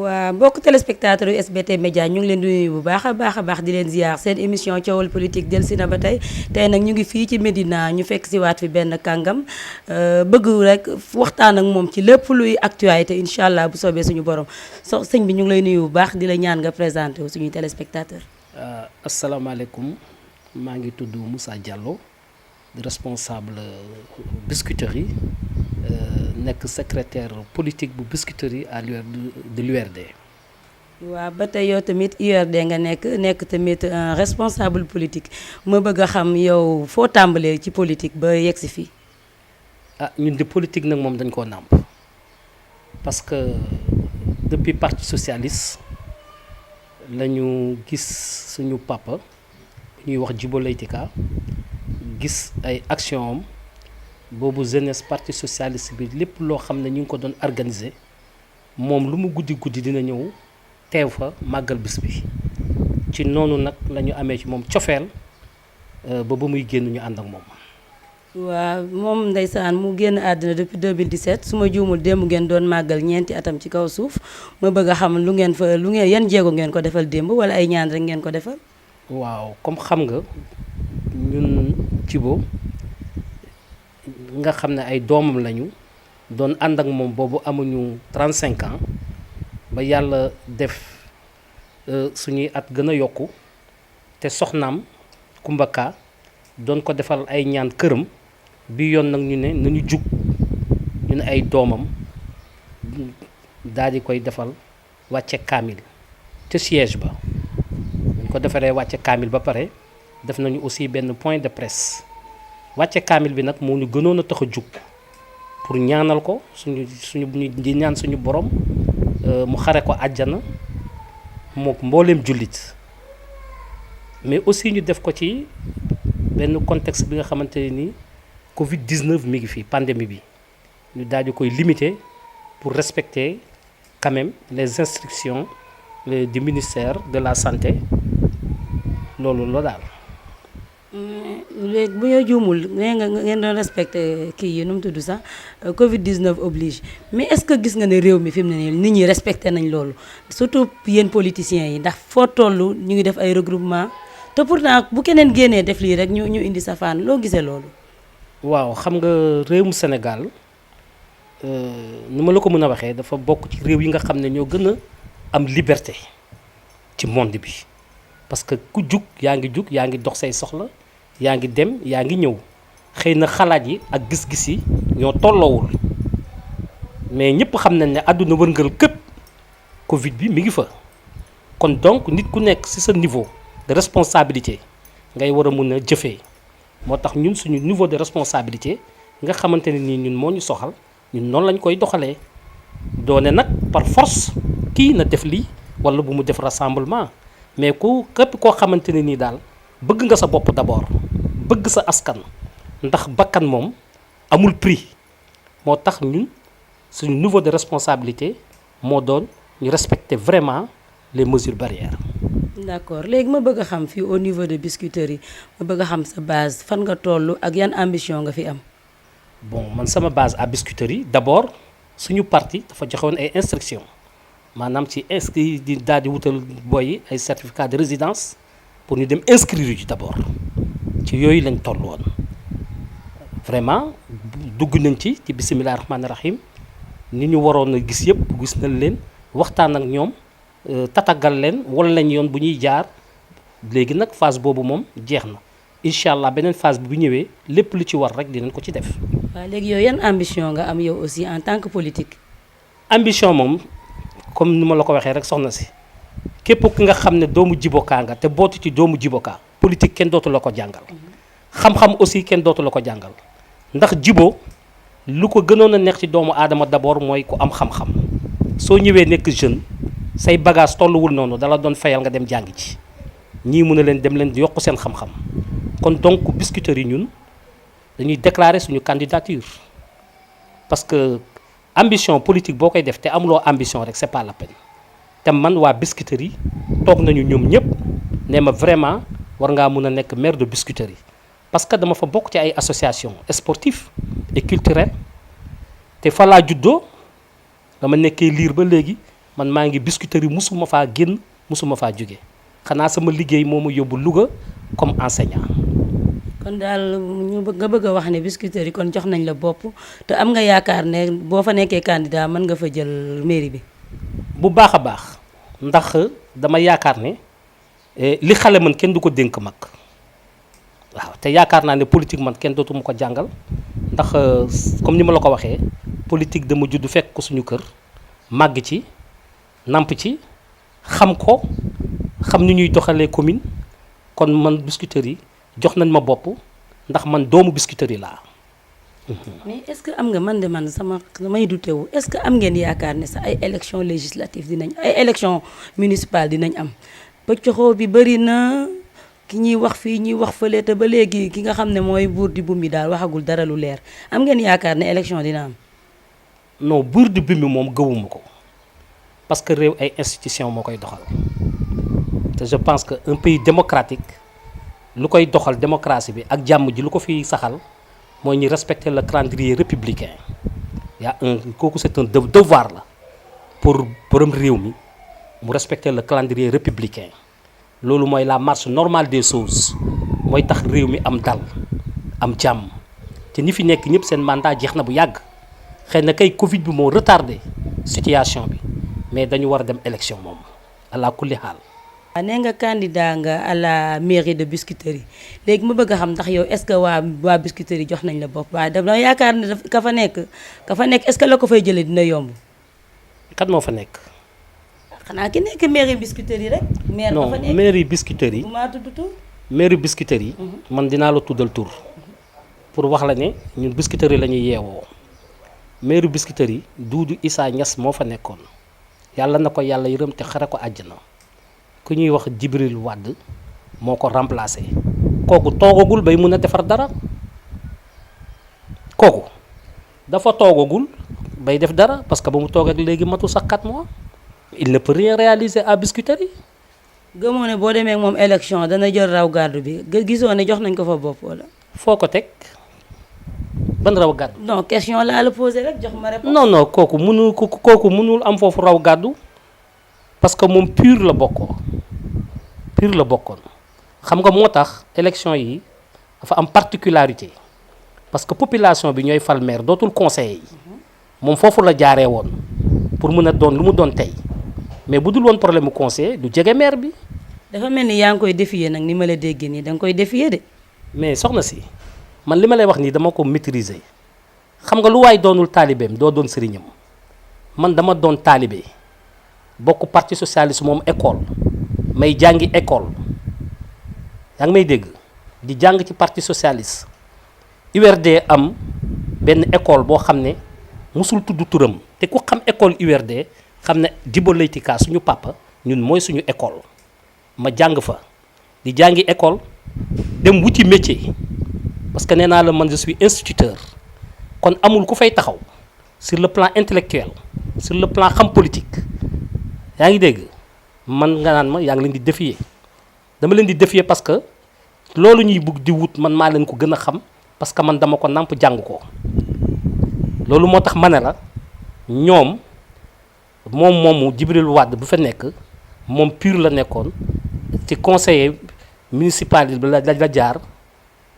waa mbokk téléspectateur yu SBT Média ñu ngi leen di nuyu bu baax a baax di leen ziar seen émission coowal politique dellusi na ba tey nag ñu ngi fii ci Médina ñu fekk si waat fi benn kàngam bëgg rek waxtaan ak moom ci lépp luy actualité incha allah bu soobee suñu borom sëñ bi ñu ngi lay nuyu bu baax di la ñaan nga présenté wu suñuy téléspectateur. asalaamaaleykum maa ngi tudd Moussa Diallo di responsable Biscuiterie nekk secrétaire politique bu Biscuiterie à de l'URD. waaw ba tey yow tamit URD nga nekk tamit responsable politique ma bëgg a xam yow foo tàmbalee ci politique ba yegg si fii. ñun de politique nag moom dañ koo nàmp parce que depuis parti socialiste la ñu gis suñu papa ñuy wax Djibo Leyti Ka gis ay action am boobu jeunesse parti socialiste bi lépp loo xam ne ñu ngi ko doon organiser moom lu mu guddi dina ñëw teew fa màggal bis bi ci noonu nag la ñu amee ci moom cofeel ba muy génn ñu ànd ak moom. waaw moom ndeysaan mu génn àddina depuis 2017 su ma juumul démb ngeen doon màggal ñeenti atam ci kaw suuf ma bëgg a xam lu ngeen yan jéego ngeen ko defal démb wala ay ñaan rek ngeen ko defal. waaw comme xam nga ñun Djibo nga xam ne ay doomam lañu doon ànd ak moom boobu amuñu 35 ans ba yàlla def suñuy at gën a yokku te soxnaam Kumba Ka doon ko defal ay ñaan këram bi yoon nag ñu ne nañu jug ñu ne ay doomam daal di koy defal wàcce kaamil te siège ba ñu ko defaree wàcce kaamil ba pare def nañu aussi benn point de presse wàcce kaamil bi nag moo ñu gënoon a tax a jug pour ñaanal ko suñu di ñaan suñu borom mu xare ko àjjana mook mbooleem jullit mais aussi ñu def ko ci benn contexte bi nga xamante ne ni Covid 19 mi ngi fi pandémie bi ñu daal di koy limiter pour respecter quand même les instructions du ministère de la santé loolu la daal. léegi bu ñu juumul nee nga ngeen doon respecté kii yi nu mu tudd sax Covid 19 oblige mais est-ce que gis nga ne réew mi fi mu ne nii nit ñi respecté nañ loolu surtout yéen politiciens yi ndax foo toll ñu ngi def ay regroupement te pourtant bu keneen génnee def lii rek ñu indi safaan loo gisee loolu. waaw xam nga réewum Sénégal nu ma la ko mën a waxee dafa bokk ci réew yi nga xam ne ñoo gën a am liberté ci monde bi parce que ku jug yaa ngi dox say soxla. yaa ngi dem yaa ngi ñëw xëy na xalaat yi ak gis-gis yi ñoo tolloowul mais ñëpp xam nañ ne àdduna wërngal këpp Covid bi mi ngi fa kon donc nit ku nekk ci sa niveau de responsabilité ngay war a mun a jëfee moo tax ñun suñu niveau de responsabilité nga xamante ne nii ñun moo ñu soxal ñun noonu lañ koy doxalee doone nag par force kii na def lii walla bu mu def rassemblement mais képp koo xamante ne nii daal bëgg nga sa bopp d'abord bëgg sa askan ndax bakkan moom amul prix moo tax ñun suñu niveau de responsabilité moo doon ñu respecter vraiment les mesures barrières. d'accord léegi ma bëgg a xam fii au niveau de Biscuiterie ma bëgg a xam sa base fan nga toll ak yan ambition nga fi am. bon man sama base à Biscuiterie d'abord suñu parti dafa joxewoon ay instructions maanaam ci inscrit di daal di wutal boy yi ay certificat de résidence. pour ñu dem inscrire ji d'abord ci yooyu lañ toll woon vraiment dugg nañ ci bisimilah rahmaani rahim ni ñu waroon a gis yëpp gis nañ leen waxtaan ak ñoom tatagal leen wala lañ yoon bu ñuy jaar léegi nag phase boobu moom jeex na incha allah beneen phase bi bu ñëwee lépp lu ci war rek dinañ ko ci def. waaw léegi yow yan ambition nga am yow aussi en tant que politique. ambition moom comme ni ma la ko waxee rek soxna si. képp ki nga xam ne doomu Djibo Ka nga te bootu ci doomu Djibo Ka politique kenn dootu la ko jàngal xam-xam aussi kenn dootu la ko jàngal ndax Djibo lu ko gënoon a neex ci doomu aadama d'abord mooy ku am xam-xam soo ñëwee nekk jeune say bagage tolluwul noonu dala doon fayal nga dem jàngi ci ñii mun a leen dem leen di yokk seen xam-xam kon donc Biscuiterie yi ñun dañuy déclarer suñu candidature parce que ambition politique boo koy def te amuloo ambition rek c'est pas la peine. te man waa Biscuiterie toog nañu ñoom ñëpp ne ma vraiment war ngaa mun a nekk maire de Biscuiterie parce que dama fa bokk ci ay association sportive et culturelle te fa laa juddoo dama nekkee liir ba léegi man maa ngi Biscuiterie musuma faa génn musuma faa jóge xanaa sama liggéey moo ma yóbbu Louga comme enseignant. kon daal nga bëgg a wax ne Biscuiterie kon jox nañ la bopp te am nga yaakaar ne boo fa nekkee candidat mën nga fa jël mairie bi. bu baax a baax ndax dama yaakaar ne li xale man kenn du ko dénk mag waaw te yaakaar naa ne politique man kenn dootuma ko jàngal ndax comme ni ma la ko waxee politique dama judd fekk ko suñu kër màgg ci namp ci xam ko xam ni ñuy doxalee commune kon man Biscuiterie jox nañ ma bopp ndax man doomu Biscuiterie laa. mais est-ce que am nga man de man samay douté wu est-ce que am ngeen yaakaar ne sax ay élections législatives dinañ ay élections municipales dinañ am pëccoxoo bi bëri na ki ñuy wax fii ñuy wax fële te ba léegi ki nga xam ne mooy buur di bumbi daal waxagul dara lu leer am ngeen yaakaar ne élection dina am. non buur di bumbi moom gëwuma ko parce que réew ay institutions moo koy doxal te je pense que un pays démocratique lu koy doxal démocratie bi ak jàmm ji lu ko fi saxal. mooy ñu respecter le calendrier républicain kooku c'est un devoir la pour borom réew mi mu respecter le calendrier républicain loolu mooy la marche normale des choses mooy tax réew mi am dal am jàmm te ñi fi nekk ñëpp seen mandat jeex na bu yàgg xëy na kay Covid bi moo retardé situation bi mais dañu war a dem élection moom ala kulli xaal. nee nga candidat nga à la mairie de Biscuiterie léegi ma bëgg a xam ndax yow est-ce que waa Biscuiterie jox nañ la bopp waaye dama yaakaar ne ka fa nekk est-ce que la ko fay jëlee dina yomb. kat moo fa nekk. xanaa ki nekk mairie Biscuiterie rek. maire ba fa nekk non mairie Biscuiterie. bu maa tudd tur. mairie Biscuiterie. man dinaa la tuddal tur. pour wax la ne ñun Biscuiterie la ñuy yeewoo. mairie Biscuiterie Doudou Issa Niass moo fa nekkoon yàlla na ko yàlla yërëm te xare ko àjjana. ku ñuy wax Djibril Wade moo ko remplacé kooku toogagul bay mun a defar dara kooku dafa toogagul bay def dara parce que ba mu toog ak léegi matu sax 4 mois il ne peut rien réaliser à Biscuiterie. gëmoo ne boo demee ak moom élection dana jël raw gàddu bi gisoo ne jox nañ ko fa bopp wala. foo ko teg ban raw gàddu. non question laa la posé rek jox ma réponse. non kooku mënul am foofu raw gàddu parce que moom pur la bokkoon xam nga moo tax élection yi dafa am particularité parce que population bi ñooy fal maire dootul conseiller yi moom foofu la jaaree woon pour mën a doon lu mu doon tey mais bu dul woon problème mu conseiller du jege maire bi. dafa mel ni yaa ngi koy défier nag ni ma la déggee nii da nga koy défier de. mais soxna si man li ma lay wax nii dama ko maîtriser xam nga lu waay doonul taalibeem doo doon sëriñam man dama doon taalibe bokk parti socialiste moom école. may jàngi école yaa ngi may dégg di jàng ci parti socialiste URD am benn école boo xam ne musul tudd turam te ku xam école URD xam ne Djibo Leyti Ka suñu papa ñun mooy suñu école ma jàng fa di jàngi école dem wuti métier parce que nee naa la man je suis instituteur kon amul ku fay taxaw sur le plan intellectuel sur le plan xam politique yaa ngi dégg man nga naan ma yaa ngi leen di défier dama leen di défier parce que loolu ñuy bugg di wut man maa leen ko gën a xam parce que man dama ko nàmp jàng ko loolu moo tax ma ne la ñoom moomu Djibril Wade bu fa nekk moom pur la nekkoon ci conseiller municipal bi la jaar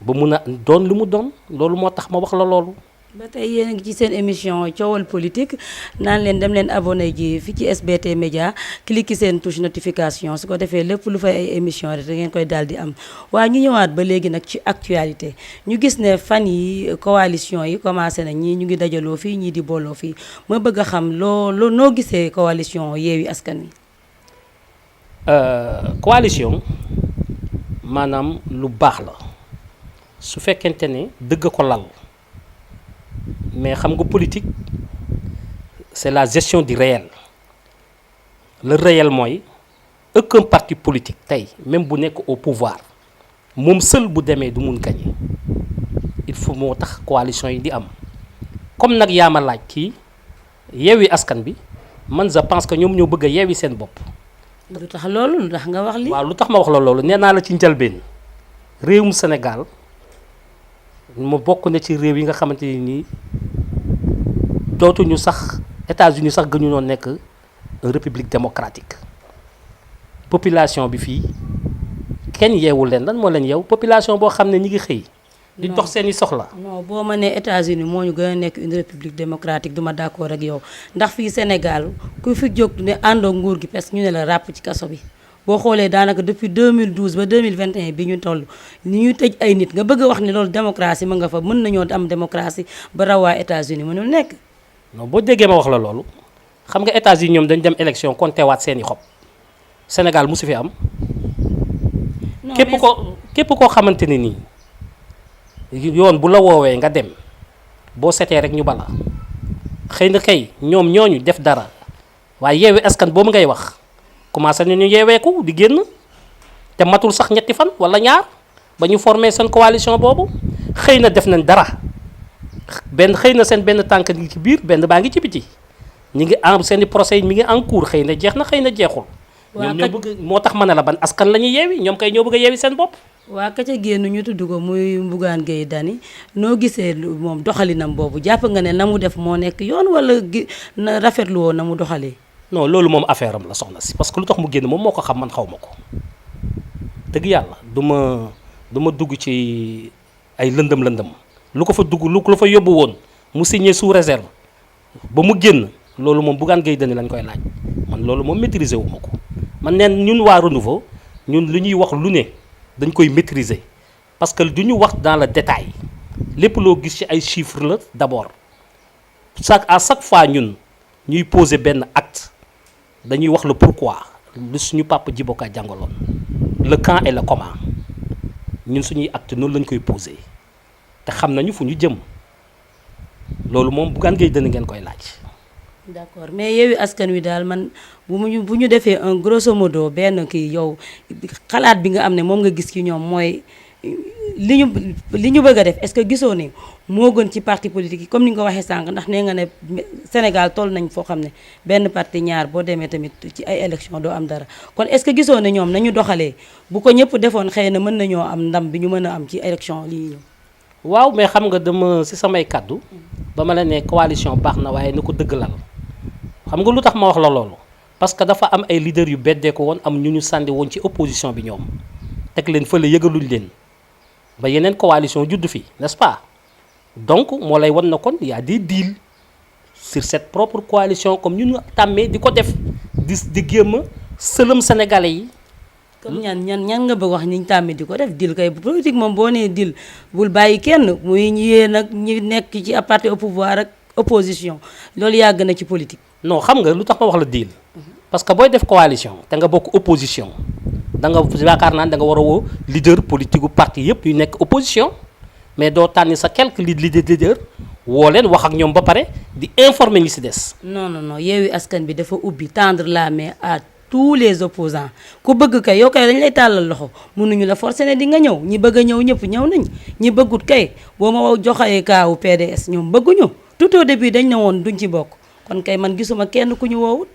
ba mun a doon lu mu doon loolu moo tax ma wax la loolu. ba tey yéen a ngi ci seen émission coowal politique naan leen dem leen abonné ji fi ci SBT Média cliquer seen touche notification su ko defee lépp lu fay ay émission rek da ngeen koy daal di am waaye ñu ñëwaat ba léegi nag ci actualité ñu gis ne fan yi coalition yi commencé na ñii ñu ngi dajaloo fii ñii di booloo fii ma bëgg a xam noo gisee coalition Yewwi Askan Wi. coalition maanaam lu baax la su fekkente ne dëgg ko lal. mais xam nga politique c'est la gestion du réel le réel mooy aucun parti politique tey même bu nekk au pouvoir moom seul bu demee du mun gagner il faut moo tax coalition yi di am comme nag yaa ma laaj kii Yewwi Askan bi man je pense que ñoom ñoo bëgg a yeewi seen bopp. lu tax loolu lu tax nga wax li waaw lu tax ma wax la loolu nee naa la ci njëlbeen réewum Sénégal mu bokk na ci réew yi nga xamante ni nii dootuñu sax États-Unis sax gënu noo nekk une république démocratique population bi fii kenn yeewul leen lan moo leen yeew population boo xam ne ñi ngi xëy di dox seeni soxla. non boo ma nee États-Unis moo ñu gën a nekk une république démocratique duma d'accord ak yow ndax fii Sénégal ku fi jóg ne àndoo nguur gi parce que ñu ne la ràpp ci kaso bi boo xoolee daanaka depuis 2012 ba 2021 bi ñu toll ni ñuy tëj ay nit nga bëgg a wax ni loolu démocratie ma nga fa mën nañoo am démocratie ba rawaa États-Unis mënul nekk. non boo déggee ma wax la loolu xam nga États-Unis ñoom dañ dem élection compté waat seeni xob Sénégal musu fi am. képp koo xamante ne nii yoon bu la woowee nga dem boo setee rek ñu bala xëy na kay ñoom ñooñu def dara waaye yeewi askan boobu ngay wax commencé nañu yeeweeku di génn te matul sax ñetti fan wala ñaar ba ñu formé seen coalition boobu xëy na def nañ dara benn xëy na seen benn tànk ngi ci biir benn baa ngi ci biti ñi ngi en seeni procès yi mi ngi en cours xëy na jeex na xëy na jeexul. ñoom ñoo bëgg moo tax ma ne la ban askan la ñuy yeewi ñoom kay ñoo bëgg a yeewi seen bopp. waa ka ca génn ñu tudd ko muy Bougane Gueye Dany noo gisee moom doxalinam boobu jàpp nga ne na mu def moo nekk yoon wala na rafetlu woon na mu doxalee. non loolu moom affaire am la soxna si parce que lu tax mu génn moom moo ko xam man xaw ma ko dëgg yàlla du ma dugg ci ay lëndëm lu ko fa dugg lu ko fa yóbbu woon mu signé sous réserve ba mu génn loolu moom Bougane Gueye Dany lañ koy laaj man loolu moom maîtriser wu ma ko man neen ñun waa Renouveau ñun lu ñuy wax lu ne dañ koy maîtriser parce que du ñu wax dans le détail lépp loo gis ci ay chiffres la d'abord à chaque fois ñun ñuy poser benn acte dañuy wax le pourquoi lu suñu papa Djibo Ka jàngaloon le quand et le comment ñun suñuy acte noonu lañ koy poser te xam nañu fu ñu jëm loolu moom Bougane Gueye Dany ngeen koy laaj. d'accord mais Yewwi Askan Wi daal man bu ñu defee un grosso modo benn kii yow xalaat bi nga am ne moom nga gis ci ñoom mooy li ñu bëgg a def est-ce que gisoo ne moo gën ci parti politique yi comme ni nga ko waxee sànq ndax nee nga ne Sénégal toll nañ foo xam ne benn parti ñaar boo demee tamit ci ay élection doo am dara kon est-ce que gisoo ne ñoom nañu doxalee bu ko ñëpp defoon xëy na mën nañoo am ndam bi ñu mën a am ci élection lii ñëw. waaw mais xam nga dama ci samay kàddu ba ma la ne coalition baax na waaye na ko dëggalal xam nga lu tax ma wax la loolu parce que dafa am ay leaders yu beddee ko woon am ñu ñu sànni woon ci opposition bi ñoom teg leen fële yëgaluñ leen ba yeneen coalition judd fi n'est-ce pas donc moo lay wan na kon y a des deals sur cette propre coalition comme ñu tàmmee di ko def di gémm a sëlëm sénégalais yi. comme ñan nga bëgg wax ñi tàmmi di ko def dil kay politique moom boo nee dil bul bàyyi kenn muy yéen ak ñi nekk ci parti au pouvoir ak opposition loolu yàgg na ci politique. non xam nga lu tax ma wax la deal parce que booy def coalition te nga bokk opposition da nga yaakaar naa da nga war a woo leader politique gu parti yëpp yu nekk opposition mais doo tànni sa quelques leader woo leen wax ak ñoom ba pare di informer ñi ci des. non Yewwi Askan bi dafa ubbi tendre la main à tous les opposants ku bëgg kay yow kay dañ lay tàllal loxo mënuñu la forcer ne di nga ñëw ñi bëgg a ñëw ñëpp ñëw nañ ñi bëggut kay boo ma joxee kaawu PDS ñoom bëgguñu tout au début dañ ne woon duñ ci bokk kon kay man gisuma kenn ku ñu woowut.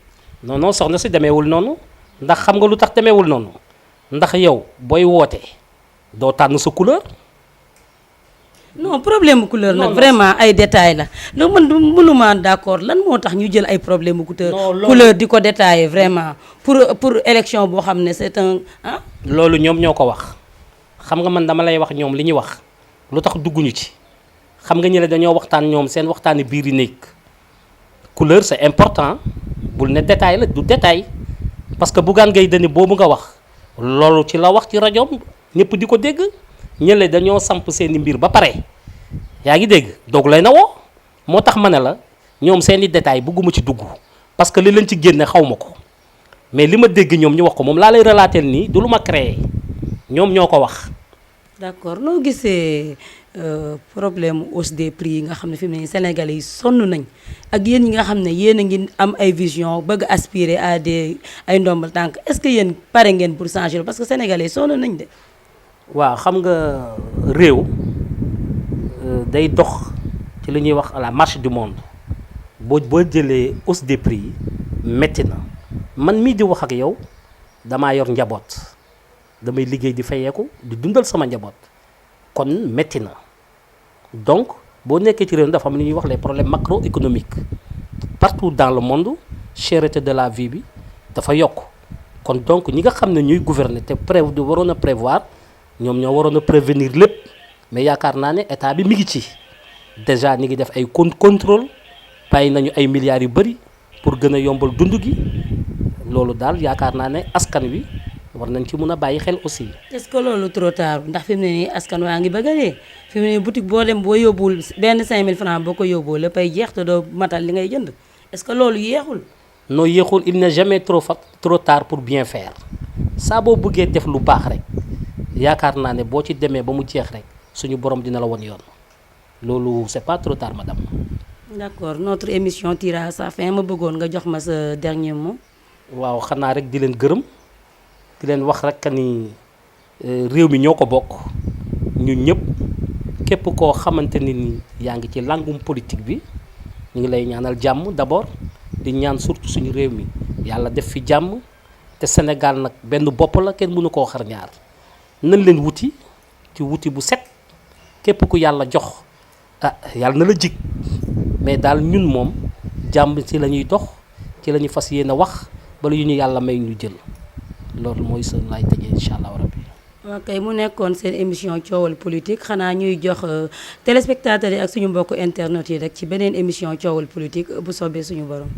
non soxna si demeewul noonu ndax xam nga lu tax demeewul noonu ndax yow booy woote doo tànn sa couleur. non problème couleur nag vraiment ay détails la donc man mënuma d'accord lan moo tax ñu jël ay problème couleur di ko détailler vraiment pour élection boo xam ne c'est un ah. loolu ñoom ñoo ko wax xam nga man dama lay wax ñoom li ñuy wax lu tax dugguñu ci xam nga ñi la dañoo waxtaan ñoom seen waxtaani biir yi nekk couleur c'est important bul ne détail la du détail parce que Bougane Gueye Dany boobu nga wax loolu ci la wax ci rajoom ñëpp di ko dégg ñële dañoo samp seeni mbir ba pare yaa ngi dégg doog lay na woo moo tax ma ne la ñoom seeni détail bëgguma ci dugg parce que li leen ci génne xaw ma ko mais li ma dégg ñoom ñu wax ko moom laa lay relater nii du lu ma créé ñoom ñoo ko wax. d'accord noo gisee problème hausse des prix yi nga xam ne fi mu ne Sénégalais yi sonn nañ ak yéen ñi nga xam ne yéen a ngi am ay vision bëgg aspirer à ay ndombal tànk est-ce que yéen pare ngeen pour changer parce que Sénégalais yi sonn nañ de. waaw xam nga réew day dox ci li ñuy wax la marche du monde boo jëlee hausse des prix yi métti na man mii di wax ak yow damaa yor njaboot damay liggéey di fayeeku di dundal sama njaboot kon métti na donc boo nekkee ci réew dafa am li ñuy wax les problèmes macroéconomiques partout dans le monde cherté de la vie bi dafa yokk kon donc ñi nga xam ne ñuy gouverner te waroon a prévoir ñoom ñoo waroon a prévenir lépp mais yaakaar naa ne état bi mi ngi ci déjà ñi ngi def ay contrôle bàyyi nañu ay milliards yu bëri pour gën a yombal dund gi loolu daal yaakaar naa ne askan wi war nañ ci mun a bàyyi xel aussi. est-ce que loolu trop tard ndax fi mu ne nii askan waa ngi bëgg a dee fi mu ne nii boutique boo dem boo yóbbuwul benn 5000 francs boo ko yóbbuwul léppay jeex te doo matal li ngay jënd est-ce que loolu yéexul. noo yéexul il n'est jamais trop tard pour bien faire saa boo bëggee def lu baax rek yaakaar naa ne boo ci demee ba mu jeex rek suñu borom dina la won yoon loolu c'est pas trop tard madame. d'accord notre émission tire à sa fin ma bëggoon nga jox ma sa dernier mot. waaw xanaa rek di leen gërëm di leen wax rek ni réew mi ñoo ko bokk ñun ñëpp képp koo xamante ni yaa ngi ci langum politique bi ñu ngi lay ñaanal jàmm d'abord di ñaan surtout suñu réew mi yàlla def fi jàmm te Sénégal nag benn bopp la kenn mënu koo xar ñaar nañ leen wuti ci wuti bu set képp ku yàlla jox yàlla na la jig mais daal ñun moom jàmm ci la ñuy dox ci la ñuy fas yéene wax bala yu ñu yàlla may ñu jël loolu mooy sa laay tëjee incha allah rabbi. ok mu nekkoon seen émission coowal politique xanaa ñuy jox téléspectateurs yi ak suñu mbokku internet yi rek ci beneen émission coowal politique bu soobee suñu borom.